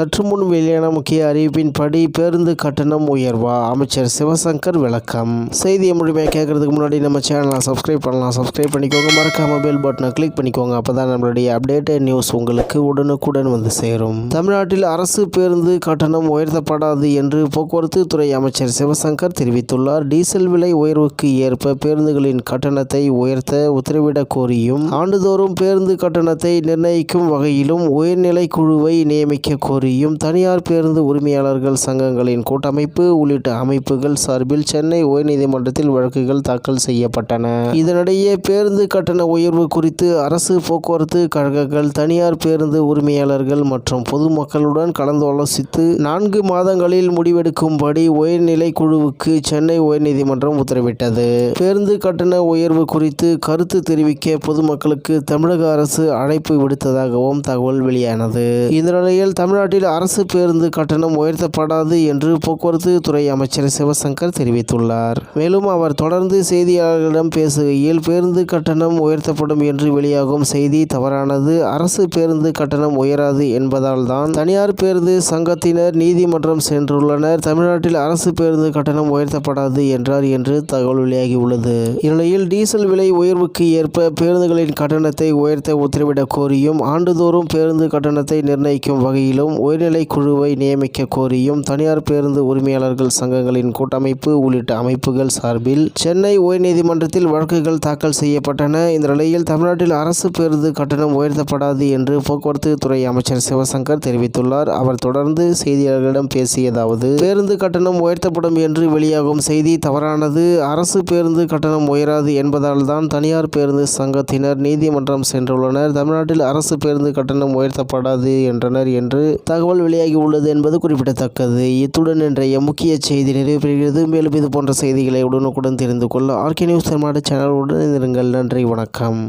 சற்று முன் வெளியான முக்கிய அறிவிப்பின்படி பேருந்து கட்டணம் உயர்வா? அமைச்சர் சிவசங்கர் விளக்கம். செய்தியை முழுமையாக கேட்கறதுக்கு முன்னாடி நம்ம சேனலை சப்ஸ்கிரைப் பண்ணலாம். சப்ஸ்கிரைப் பண்ணிக்கோங்க. மறக்காம பெல் பட்டனை கிளிக் பண்ணிக்கோங்க. அப்பதான் நம்மளுடைய அப்டேட்டட் நியூஸ் உங்களுக்கு உடனுக்குடன் வந்து சேரும். தமிழ்நாட்டில் அரசு பேருந்து கட்டணம் உயர்த்தப்படாது என்று போக்குவரத்து துறை அமைச்சர் சிவசங்கர் தெரிவித்துள்ளார். டீசல் விலை உயர்வுக்கு ஏற்ப பேருந்துகளின் கட்டணத்தை உயர்த்த உத்தரவிடக் கோரியும், ஆண்டுதோறும் பேருந்து கட்டணத்தை நிர்ணயிக்கும் வகையிலும் உயர்நிலை குழுவை நியமிக்க கோரியும் தனியார் பேருந்து உரிமையாளர்கள் சங்கங்களின் கூட்டமைப்பு உள்ளிட்ட அமைப்புகள் சார்பில் சென்னை உயர்நீதிமன்றத்தில் வழக்குகள் தாக்கல் செய்யப்பட்டன. இதனிடையே பேருந்து கட்டண உயர்வு குறித்து அரசு போக்குவரத்து கழகங்கள், தனியார் பேருந்து உரிமையாளர்கள் மற்றும் பொதுமக்களுடன் கலந்தாலோசித்து 4 மாதங்களில் முடிவெடுக்கும்படி உயர்நிலை குழுவுக்கு சென்னை உயர்நீதிமன்றம் உத்தரவிட்டது. பேருந்து கட்டண உயர்வு குறித்து கருத்து தெரிவிக்க பொதுமக்களுக்கு தமிழக அரசு அழைப்பு விடுத்ததாகவும் தகவல் வெளியானது. இந்த நிலையில் தமிழ்நாட்டில் அரசு பேருந்து கட்டணம் உயர்த்தப்படாது என்று போக்குவரத்து துறை அமைச்சர் சிவசங்கர் தெரிவித்துள்ளார். மேலும் அவர் தொடர்ந்து செய்தியாளர்களிடம் பேசுகையில், பேருந்து கட்டணம் உயர்த்தப்படும் என்று வெளியாகும் செய்தி தவறானது. அரசு பேருந்து கட்டணம் உயராது என்பதால் தான் தனியார் பேருந்து சங்கத்தினர் நீதிமன்றம் சென்றுள்ளனர். தமிழ்நாட்டில் அரசு பேருந்து கட்டணம் உயர்த்தப்படாது என்றார் என்று தகவல் வெளியாகியுள்ளது. இந்நிலையில் டீசல் விலை உயர்வுக்கு ஏற்ப பேருந்துகளின் கட்டணத்தை உயர்த்த உத்தரவிடக் கோரியும், ஆண்டுதோறும் பேருந்து கட்டணத்தை நிர்ணயிக்கும் வகையிலும் உயர்நிலை குழுவை நியமிக்க கோரியும் தனியார் பேருந்து உரிமையாளர்கள் சங்கங்களின் கூட்டமைப்பு உள்ளிட்ட அமைப்புகள் சார்பில் சென்னை உயர்நீதிமன்றத்தில் வழக்குகள் தாக்கல் செய்யப்பட்டன. இந்த நிலையில் தமிழ்நாட்டில் அரசு பேருந்து கட்டணம் உயர்த்தப்படாது என்று போக்குவரத்து துறை அமைச்சர் சிவசங்கர் தெரிவித்துள்ளார். அவர் தொடர்ந்து செய்தியாளர்களிடம் பேசியதாவது, பேருந்து கட்டணம் உயர்த்தப்படும் என்று வெளியாகும் செய்தி தவறானது. அரசு பேருந்து கட்டணம் உயராது என்பதால் தான் தனியார் பேருந்து சங்கத்தினர் நீதிமன்றம் சென்றுள்ளனர். தமிழ்நாட்டில் அரசு பேருந்து கட்டணம் உயர்த்தப்படாது என்றனர் என்று தகவல் வெளியாகி உள்ளது என்பது குறிப்பிடத்தக்கது. இத்துடன் இன்றைய முக்கிய செய்தி நிறைவு பெறுகிறது. மேலும் இது போன்ற செய்திகளை உடனுக்குடன் தெரிந்து கொள்ள ஆர்கே நியூஸ் தமிழ்நாடு சேனலுடன் இருங்கள். நன்றி, வணக்கம்.